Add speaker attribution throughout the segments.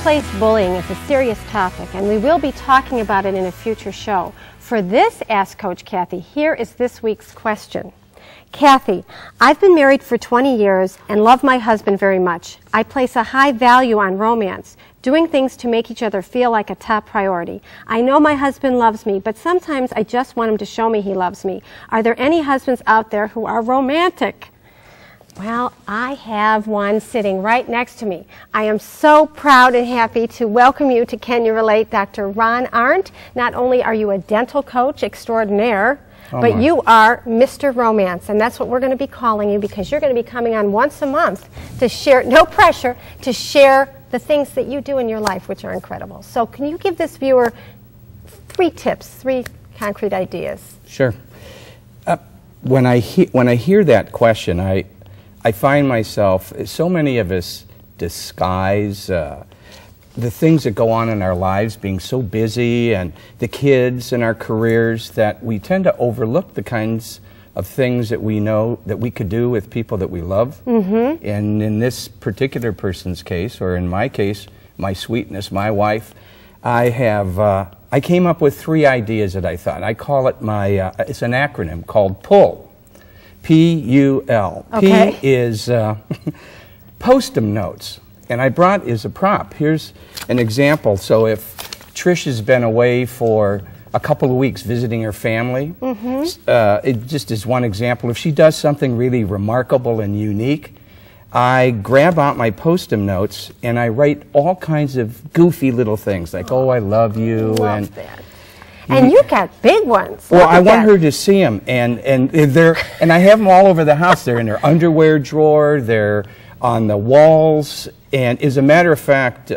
Speaker 1: Workplace bullying is a serious topic, and we will be talking about it in a future show. For this Ask Coach Kathy, here is this week's question. Kathy, I've been married for 20 years and love my husband very much. I place a high value on romance, doing things to make each other feel like a top priority. I know my husband loves me, but sometimes I just want him to show me he loves me. Are there any husbands out there who are romantic? Well, I have one sitting right next to me. I am so proud and happy to welcome you to Can You Relate, Dr. Ron Arndt. Not only are you a dental coach extraordinaire, but you are Mr. Romance, and that's what we're going to be calling you, because you're going to be coming on once a month to share, no pressure, to share the things that you do in your life, which are incredible. So can you give this viewer 3 tips, 3 concrete ideas?
Speaker 2: Sure. When I hear that question, I find myself, so many of us disguise the things that go on in our lives, being so busy, and the kids and our careers, that we tend to overlook the kinds of things that we know that we could do with people that we love. Mm-hmm. And in this particular person's case, or in my case, my sweetness, my wife, I came up with 3 ideas that I thought. I call it it's an acronym called PUL. P-U-L.
Speaker 1: Okay.
Speaker 2: P is Post-em notes. And I brought as a prop. Here's an example. So if Trish has been away for a couple of weeks visiting her family, it just is one example. If she does something really remarkable and unique, I grab out my Post-em notes and I write all kinds of goofy little things like, oh, I love you.
Speaker 1: Love that. And you got big ones.
Speaker 2: Well, I want her to see them, and I have them all over the house. They're in her underwear drawer. They're on the walls. And as a matter of fact,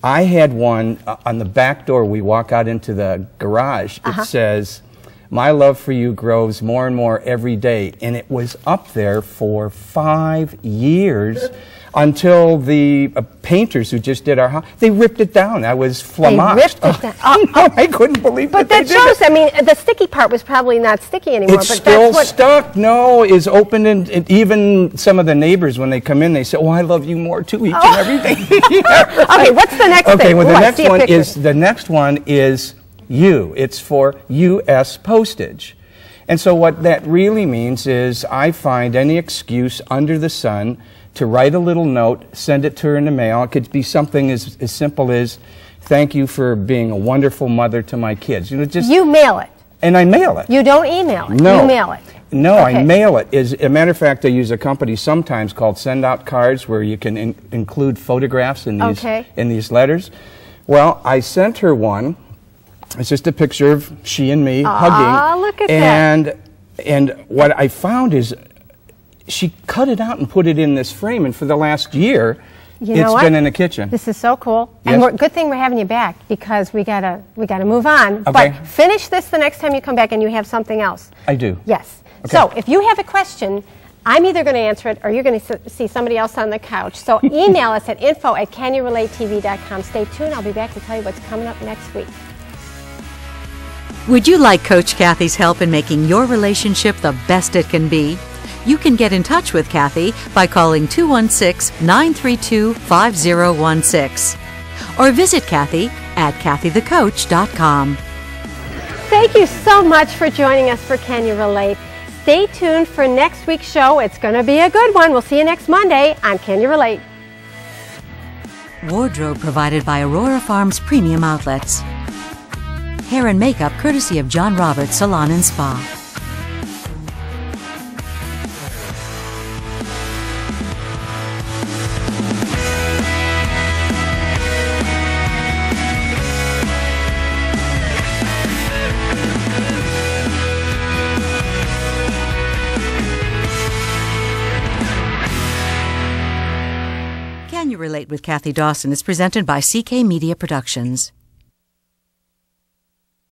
Speaker 2: I had one on the back door. We walk out into the garage. It says, "My love for you grows more and more every day." And it was up there for 5 years. Until the painters who just did our house, they ripped it down. I was flummoxed.
Speaker 1: They ripped it down.
Speaker 2: I couldn't believe
Speaker 1: but
Speaker 2: that
Speaker 1: that shows, I mean, the sticky part was probably not sticky anymore.
Speaker 2: It's
Speaker 1: but
Speaker 2: still
Speaker 1: that's
Speaker 2: stuck. No, is open, and even some of the neighbors, when they come in, they say, "Oh, I love you more too," each and every day. Yeah, right.
Speaker 1: Okay, what's the next thing?
Speaker 2: Okay, well, the next one is U. It's for U.S. postage. And so what that really means is I find any excuse under the sun to write a little note, send it to her in the mail. It could be something as simple as, "Thank you for being a wonderful mother to my kids." You know, just
Speaker 1: you mail it.
Speaker 2: And I mail it.
Speaker 1: You don't email it.
Speaker 2: No.
Speaker 1: You mail it.
Speaker 2: No,
Speaker 1: okay.
Speaker 2: I mail it. As a matter of fact, I use a company sometimes called Send Out Cards, where you can include photographs in these letters. Well, I sent her one. It's just a picture of she and me hugging.
Speaker 1: Look at that.
Speaker 2: And what I found is she cut it out and put it in this frame, and for the last year, it's been in the kitchen.
Speaker 1: This is so cool.
Speaker 2: Yes.
Speaker 1: And good thing we're having you back, because we gotta move on.
Speaker 2: Okay.
Speaker 1: But finish this the next time you come back and you have something else.
Speaker 2: I do.
Speaker 1: Yes.
Speaker 2: Okay.
Speaker 1: So if you have a question, I'm either going to answer it or you're going to see somebody else on the couch. So email us at info@canyourelatetv.com. Stay tuned. I'll be back to tell you what's coming up next week.
Speaker 3: Would you like Coach Kathy's help in making your relationship the best it can be? You can get in touch with Kathy by calling 216-932-5016 or visit Kathy at kathythecoach.com.
Speaker 1: Thank you so much for joining us for Can You Relate? Stay tuned for next week's show. It's going to be a good one. We'll see you next Monday on Can You Relate?
Speaker 3: Wardrobe provided by Aurora Farms Premium Outlets. Hair and makeup courtesy of John Roberts Salon and Spa. Can You Relate with Kathy Dawson is presented by CK Media Productions.